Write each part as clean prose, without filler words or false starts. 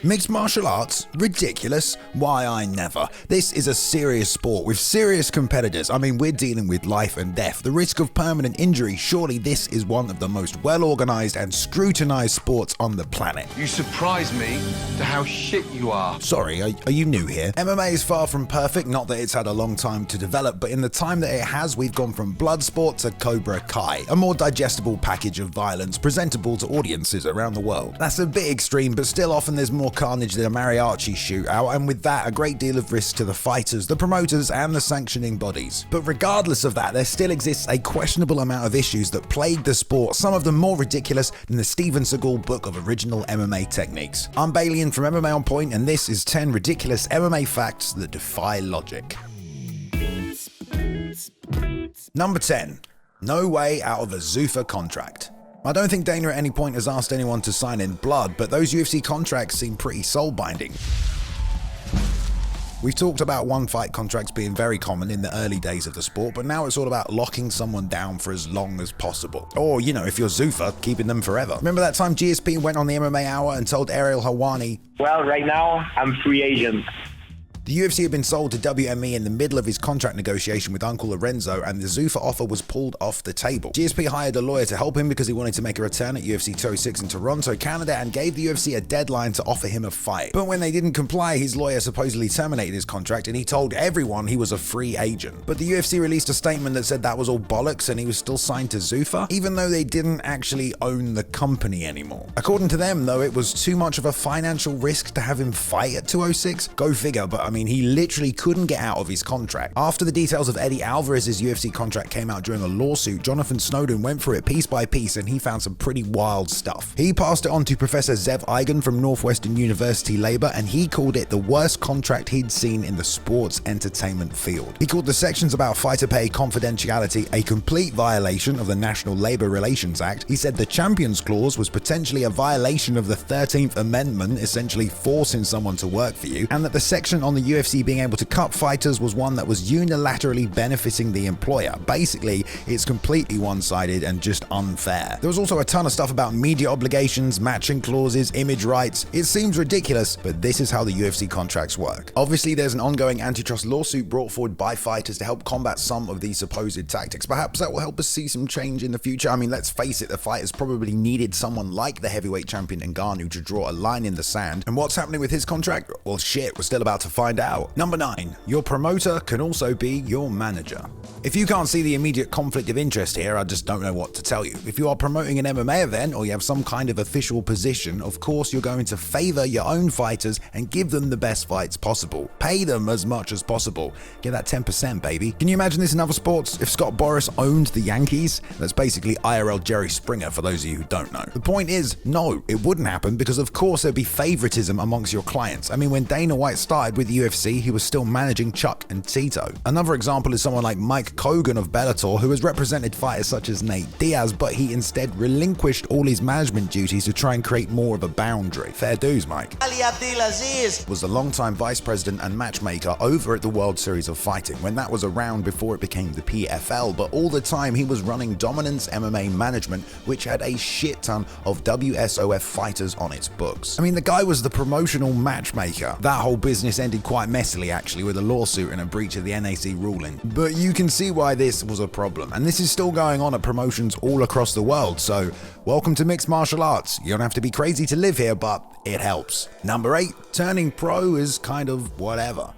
Mixed martial arts? Ridiculous? Why, I never. This is a serious sport with serious competitors. I mean, we're dealing with life and death, the risk of permanent injury. Surely this is one of the most well-organized and scrutinized sports on the planet. You surprise me to how shit you are. Sorry, are you new here? MMA is far from perfect, not that it's had a long time to develop, but in the time that it has, we've gone from blood sport to Cobra Kai, a more digestible package of violence presentable to audiences around the world. That's a bit extreme, but still often there's more carnage than a mariachi shootout, and with that, a great deal of risk to the fighters, the promoters, and the sanctioning bodies. But regardless of that, there still exists a questionable amount of issues that plague the sport, some of them more ridiculous than the Steven Seagal book of original MMA techniques. I'm Balian from MMA On Point, and this is 10 ridiculous MMA facts that defy logic. Number 10. No way out of a Zuffa contract. I don't think Dana at any point has asked anyone to sign in blood, but those UFC contracts seem pretty soul-binding. We've talked about one-fight contracts being very common in the early days of the sport, but now it's all about locking someone down for as long as possible. Or, you know, if you're Zuffa, keeping them forever. Remember that time GSP went on the MMA Hour and told Ariel Helwani, "Well, right now, I'm free agent." The UFC had been sold to WME in the middle of his contract negotiation with Uncle Lorenzo, and the Zuffa offer was pulled off the table. GSP hired a lawyer to help him because he wanted to make a return at UFC 206 in Toronto, Canada, and gave the UFC a deadline to offer him a fight. But when they didn't comply, his lawyer supposedly terminated his contract, and he told everyone he was a free agent. But the UFC released a statement that said that was all bollocks and he was still signed to Zuffa, even though they didn't actually own the company anymore. According to them, though, it was too much of a financial risk to have him fight at 206. Go figure, but I mean, he literally couldn't get out of his contract. After the details of Eddie Alvarez's UFC contract came out during a lawsuit, Jonathan Snowden went through it piece by piece and he found some pretty wild stuff. He passed it on to Professor Zev Eigen from Northwestern University Labor, and he called it the worst contract he'd seen in the sports entertainment field. He called the sections about fighter pay confidentiality a complete violation of the National Labor Relations Act. He said the Champions Clause was potentially a violation of the 13th Amendment, essentially forcing someone to work for you, and that the section on the UFC being able to cut fighters was one that was unilaterally benefiting the employer. Basically, it's completely one-sided and just unfair. There was also a ton of stuff about media obligations, matching clauses, image rights. It seems ridiculous, but this is how the UFC contracts work. Obviously, there's an ongoing antitrust lawsuit brought forward by fighters to help combat some of these supposed tactics. Perhaps that will help us see some change in the future. I mean, let's face it, the fighters probably needed someone like the heavyweight champion Ngannou to draw a line in the sand. And what's happening with his contract? Well, shit, we're still about to find out. Number 9. Your promoter can also be your manager. If you can't see the immediate conflict of interest here, I just don't know what to tell you. If you are promoting an MMA event or you have some kind of official position, of course you're going to favor your own fighters and give them the best fights possible. Pay them as much as possible. Get that 10%, baby. Can you imagine this in other sports? If Scott Boras owned the Yankees? That's basically IRL Jerry Springer for those of you who don't know. The point is, no, it wouldn't happen because of course there'd be favoritism amongst your clients. I mean, when Dana White started with the UFC, he was still managing Chuck and Tito. Another example is someone like Mike Kogan of Bellator, who has represented fighters such as Nate Diaz, but he instead relinquished all his management duties to try and create more of a boundary. Fair dues, Mike. Ali Abdelaziz was the longtime vice president and matchmaker over at the World Series of Fighting, when that was around before it became the PFL, but all the time he was running Dominance MMA Management, which had a shit ton of WSOF fighters on its books. I mean, the guy was the promotional matchmaker. That whole business ended quite messily, actually, with a lawsuit and a breach of the NAC ruling. But you can see why this was a problem. And this is still going on at promotions all across the world, so welcome to mixed martial arts. You don't have to be crazy to live here, but it helps. Number 8, turning pro is kind of whatever.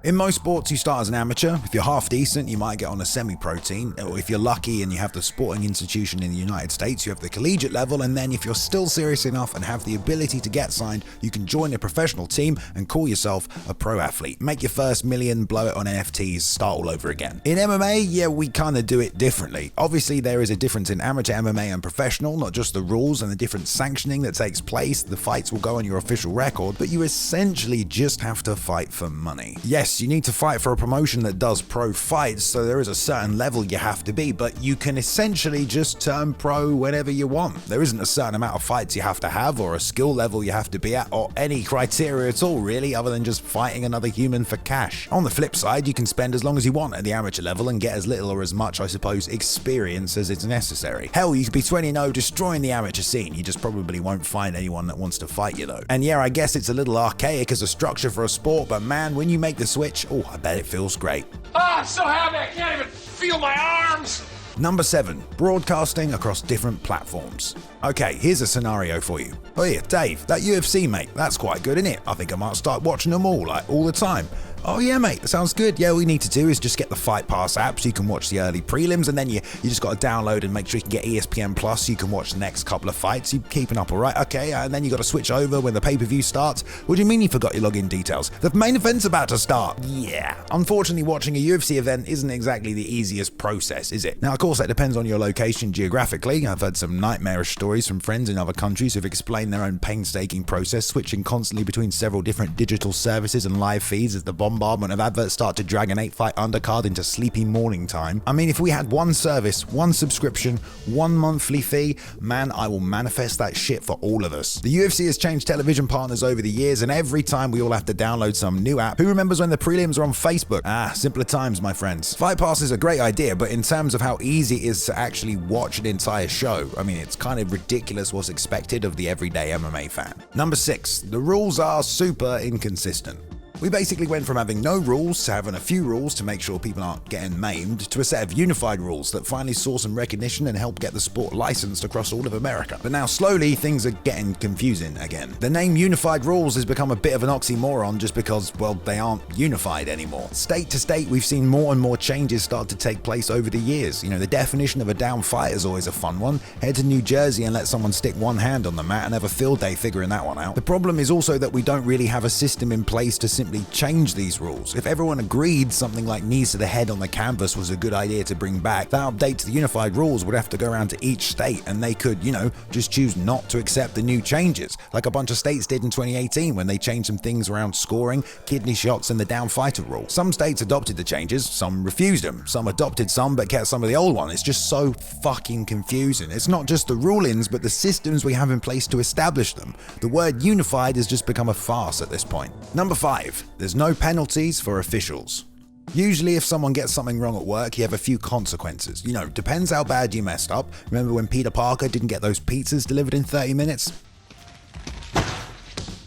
In most sports, you start as an amateur. If you're half decent, you might get on a semi-pro team. Or if you're lucky and you have the sporting institution in the United States, you have the collegiate level. And then if you're still serious enough and have the ability to get signed, you can join a professional team and call yourself a pro athlete. Make your first million, blow it on NFTs, start all over again. In MMA, yeah, we kind of do it differently. Obviously, there is a difference in amateur MMA and professional, not just the rules and the different sanctioning that takes place. The fights will go on your official record, but you essentially just have to fight for money. Yes, yes, you need to fight for a promotion that does pro fights, so there is a certain level you have to be, but you can essentially just turn pro whenever you want. There isn't a certain amount of fights you have to have, or a skill level you have to be at, or any criteria at all really, other than just fighting another human for cash. On the flip side, you can spend as long as you want at the amateur level and get as little or as much, I suppose, experience as is necessary. Hell, you could be 20-0 destroying the amateur scene, you just probably won't find anyone that wants to fight you though. And yeah, I guess it's a little archaic as a structure for a sport, but man, when you make the switch, oh, I bet it feels great. I'm so happy I can't even feel my arms! Number 7, broadcasting across different platforms. Okay, here's a scenario for you. Oh yeah, Dave, that UFC mate, that's quite good, isn't it? I think I might start watching them all, like all the time. Oh yeah, mate, that sounds good. Yeah, all we need to do is just get the Fight Pass app so you can watch the early prelims, and then you just got to download and make sure you can get ESPN Plus so you can watch the next couple of fights. You keeping up all right? Okay, and then you got to switch over when the pay-per-view starts. What do you mean you forgot your login details? The main event's about to start. Yeah. Unfortunately, watching a UFC event isn't exactly the easiest process, is it? Now, of course, that depends on your location geographically. I've heard some nightmarish stories from friends in other countries who've explained their own painstaking process, switching constantly between several different digital services and live feeds as the bombardment of adverts start to drag an 8-fight undercard into sleepy morning time. I mean, if we had one service, one subscription, one monthly fee, man, I will manifest that shit for all of us. The UFC has changed television partners over the years, and every time we all have to download some new app. Who remembers when the prelims were on Facebook? Ah, simpler times, my friends. Fight Pass is a great idea, but in terms of how easy it is to actually watch an entire show, I mean, it's kind of ridiculous what's expected of the everyday MMA fan. Number 6, the rules are super inconsistent. We basically went from having no rules to having a few rules to make sure people aren't getting maimed, to a set of unified rules that finally saw some recognition and helped get the sport licensed across all of America. But now slowly things are getting confusing again. The name unified rules has become a bit of an oxymoron just because, well, they aren't unified anymore. State to state, we've seen more and more changes start to take place over the years. You know, the definition of a down fight is always a fun one. Head to New Jersey and let someone stick one hand on the mat and have a field day figuring that one out. The problem is also that we don't really have a system in place to simply change these rules. If everyone agreed something like knees to the head on the canvas was a good idea to bring back, that update to the unified rules would have to go around to each state, and they could, you know, just choose not to accept the new changes, like a bunch of states did in 2018 when they changed some things around scoring, kidney shots, and the down fighter rule. Some states adopted the changes, some refused them, some adopted some but kept some of the old one. It's just so fucking confusing. It's not just the rulings, but the systems we have in place to establish them. The word unified has just become a farce at this point. Number 5, there's no penalties for officials. Usually if someone gets something wrong at work, you have a few consequences. You know, depends how bad you messed up. Remember when Peter Parker didn't get those pizzas delivered in 30 minutes?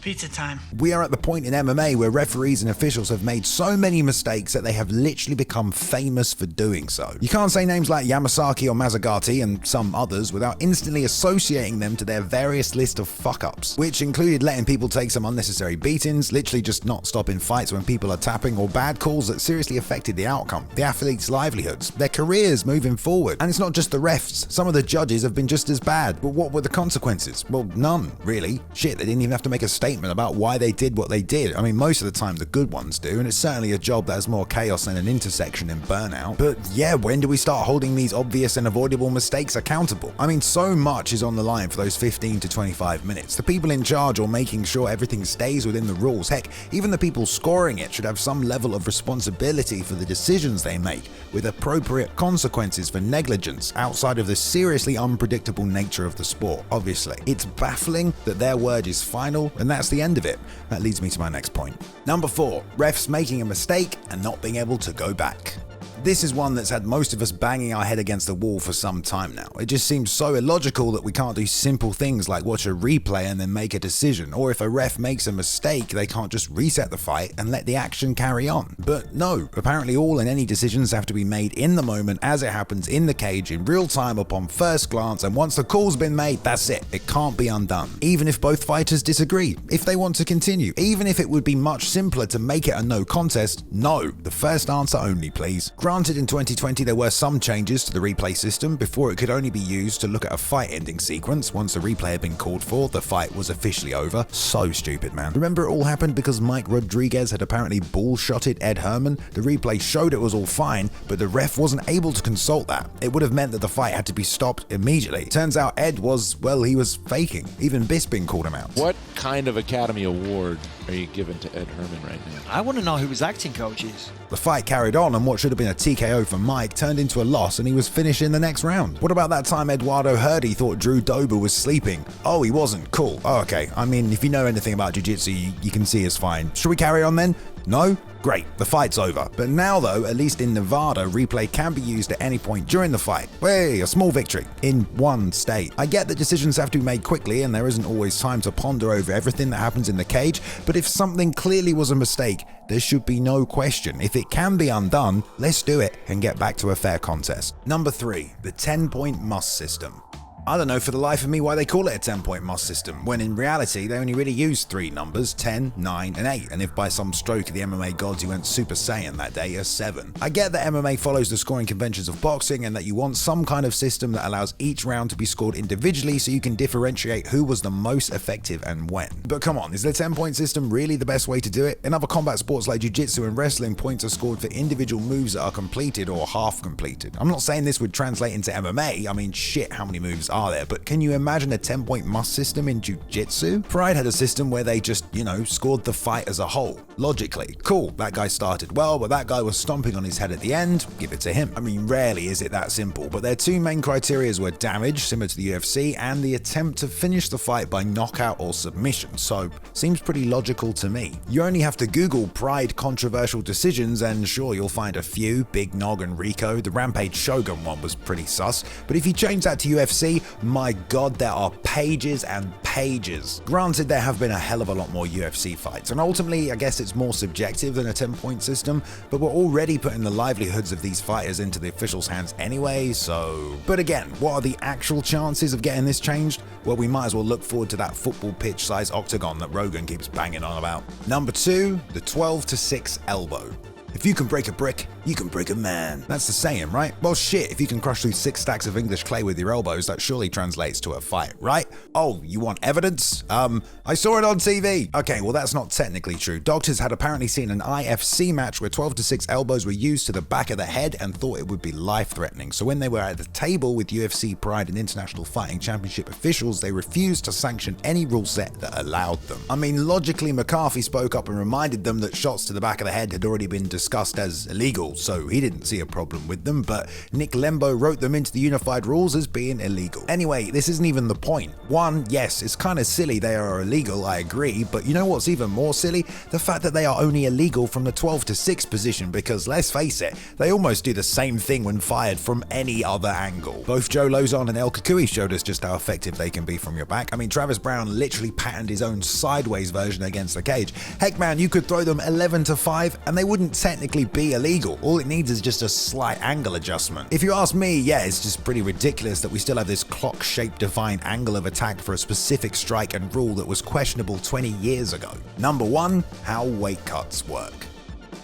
Pizza time. We are at the point in MMA where referees and officials have made so many mistakes that they have literally become famous for doing so. You can't say names like Yamasaki or Mazagati and some others without instantly associating them to their various list of fuck-ups, which included letting people take some unnecessary beatings, literally just not stopping fights when people are tapping, or bad calls that seriously affected the outcome, the athletes' livelihoods, their careers moving forward. And it's not just the refs, some of the judges have been just as bad. But what were the consequences? Well, none, really. Shit, they didn't even have to make a statement about why they did what they did. I mean, most of the time the good ones do, and it's certainly a job that has more chaos than an intersection in Burnout. But yeah, when do we start holding these obvious and avoidable mistakes accountable? I mean, so much is on the line for those 15 to 25 minutes. The people in charge or making sure everything stays within the rules. Heck, even the people scoring it should have some level of responsibility for the decisions they make, with appropriate consequences for negligence outside of the seriously unpredictable nature of the sport, obviously. It's baffling that their word is final, and that's the end of it. That leads me to my next point. Number 4, refs making a mistake and not being able to go back. This is one that's had most of us banging our head against the wall for some time now. It just seems so illogical that we can't do simple things like watch a replay and then make a decision, or if a ref makes a mistake, they can't just reset the fight and let the action carry on. But no, apparently all and any decisions have to be made in the moment as it happens in the cage in real time upon first glance, and once the call's been made, that's it. It can't be undone. Even if both fighters disagree, if they want to continue, even if it would be much simpler to make it a no contest, no. The first answer only, please. Granted, in 2020 there were some changes to the replay system. Before, it could only be used to look at a fight ending sequence. Once the replay had been called for, the fight was officially over. So stupid, man. Remember, it all happened because Mike Rodriguez had apparently bullshotted Ed Herman. The replay showed it was all fine, but the ref wasn't able to consult that. It would have meant that the fight had to be stopped immediately. Turns out Ed was, well, he was faking. Even Bisping called him out. What kind of Academy Award are you giving to Ed Herman right now? I want to know who his acting coach is. The fight carried on, and what should have been a TKO for Mike turned into a loss, and he was finished in the next round. What about that time Eduardo Hurdy thought Drew Dober was sleeping? Oh, he wasn't. Cool. Oh, okay. I mean, if you know anything about jiu-jitsu, you can see it's fine. Should we carry on then? No? Great, the fight's over. But now though, at least in Nevada, replay can be used at any point during the fight. Hey, a small victory in one state. I get that decisions have to be made quickly and there isn't always time to ponder over everything that happens in the cage, but if something clearly was a mistake, there should be no question. If it can be undone, let's do it and get back to a fair contest. Number 3, the 10-point must system. I don't know for the life of me why they call it a 10-point must system, when in reality they only really use 3 numbers, 10, 9, and 8, and if by some stroke of the MMA gods you went Super Saiyan that day, a 7. I get that MMA follows the scoring conventions of boxing and that you want some kind of system that allows each round to be scored individually so you can differentiate who was the most effective and when. But come on, is the 10-point system really the best way to do it? In other combat sports like jiu-jitsu and wrestling, points are scored for individual moves that are completed or half completed. I'm not saying this would translate into MMA, I mean shit, how many moves are there, but can you imagine a 10-point must system in jiu-jitsu? Pride had a system where they just, scored the fight as a whole. Logically, cool, that guy started well, but that guy was stomping on his head at the end, give it to him. I mean, rarely is it that simple, but their 2 main criteria were damage, similar to the UFC, and the attempt to finish the fight by knockout or submission, so seems pretty logical to me. You only have to Google Pride controversial decisions and sure, you'll find a few, Big Nog and Rico. The Rampage Shogun one was pretty sus, but if you change that to UFC, my god, there are pages and pages. Granted, there have been a hell of a lot more UFC fights, and ultimately, I guess it's more subjective than a 10-point system, but we're already putting the livelihoods of these fighters into the officials' hands anyway, so... But again, what are the actual chances of getting this changed? Well, we might as well look forward to that football pitch-size octagon that Rogan keeps banging on about. Number 2, the 12-6 elbow. If you can break a brick, you can break a man. That's the saying, right? Well shit, if you can crush through 6 stacks of English clay with your elbows, that surely translates to a fight, right? Oh, you want evidence? I saw it on TV. Okay, well that's not technically true. Doctors had apparently seen an IFC match where 12-6 elbows were used to the back of the head and thought it would be life-threatening. So when they were at the table with UFC, Pride, and International Fighting Championship officials, they refused to sanction any rule set that allowed them. I mean, logically, McCarthy spoke up and reminded them that shots to the back of the head had already been discussed as illegal, so he didn't see a problem with them, but Nick Lembo wrote them into the unified rules as being illegal. Anyway, this isn't even the point. One, yes, it's kind of silly they are illegal, I agree, but you know what's even more silly? The fact that they are only illegal from the 12-6 position, because let's face it, they almost do the same thing when fired from any other angle. Both Joe Lozon and El Kukui showed us just how effective they can be from your back. I mean, Travis Brown literally patterned his own sideways version against the cage. Heck man, you could throw them 11-5 and they wouldn't technically be illegal. All it needs is just a slight angle adjustment. If you ask me, yeah, it's just pretty ridiculous that we still have this clock-shaped defined angle of attack for a specific strike and rule that was questionable 20 years ago. Number 1, how weight cuts work.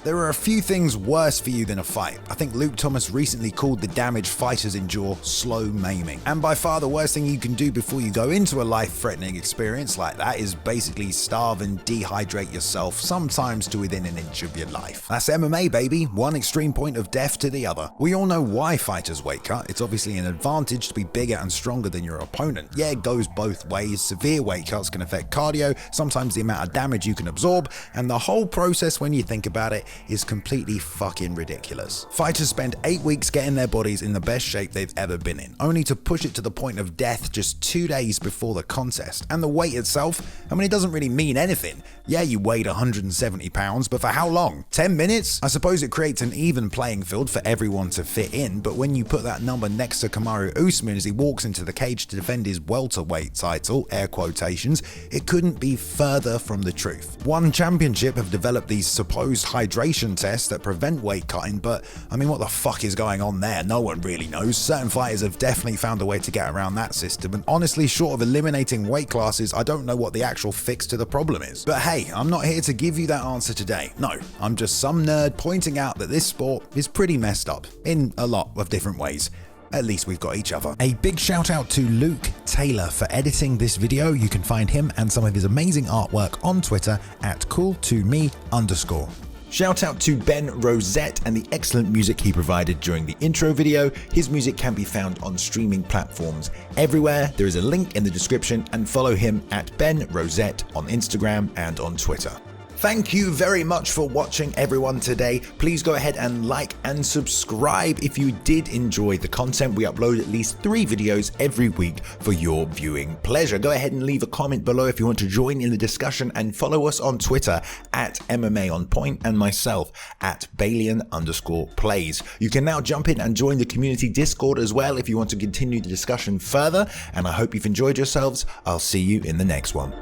There are a few things worse for you than a fight. I think Luke Thomas recently called the damage fighters endure slow maiming. And by far the worst thing you can do before you go into a life-threatening experience like that is basically starve and dehydrate yourself, sometimes to within an inch of your life. That's MMA, baby. One extreme point of death to the other. We all know why fighters weight cut. It's obviously an advantage to be bigger and stronger than your opponent. Yeah, it goes both ways. Severe weight cuts can affect cardio, sometimes the amount of damage you can absorb, and the whole process, when you think about it, is completely fucking ridiculous. Fighters spend 8 weeks getting their bodies in the best shape they've ever been in, only to push it to the point of death just 2 days before the contest. And the weight itself, I mean, it doesn't really mean anything. Yeah, you weighed 170 pounds, but for how long? 10 minutes? I suppose it creates an even playing field for everyone to fit in, but when you put that number next to Kamaru Usman as he walks into the cage to defend his welterweight title, air quotations, it couldn't be further from the truth. One Championship have developed these supposed hydration hydration tests that prevent weight cutting, but I mean, what the fuck is going on there? No one really knows. Certain fighters have definitely found a way to get around that system, and honestly, short of eliminating weight classes, I don't know what the actual fix to the problem is. But hey, I'm not here to give you that answer today. No, I'm just some nerd pointing out that this sport is pretty messed up in a lot of different ways. At least we've got each other. A big shout out to Luke Taylor for editing this video. You can find him and some of his amazing artwork on Twitter at cool2me_. Shout out to Ben Rosette and the excellent music he provided during the intro video. His music can be found on streaming platforms everywhere. There is a link in the description, and follow him at Ben Rosette on Instagram and on Twitter. Thank you very much for watching, everyone, today. Please go ahead and like and subscribe if you did enjoy the content. We upload at least 3 videos every week for your viewing pleasure. Go ahead and leave a comment below if you want to join in the discussion, and follow us on Twitter at MMA On Point and myself at Balian_plays. You can now jump in and join the community Discord as well if you want to continue the discussion further, and I hope you've enjoyed yourselves. I'll see you in the next one.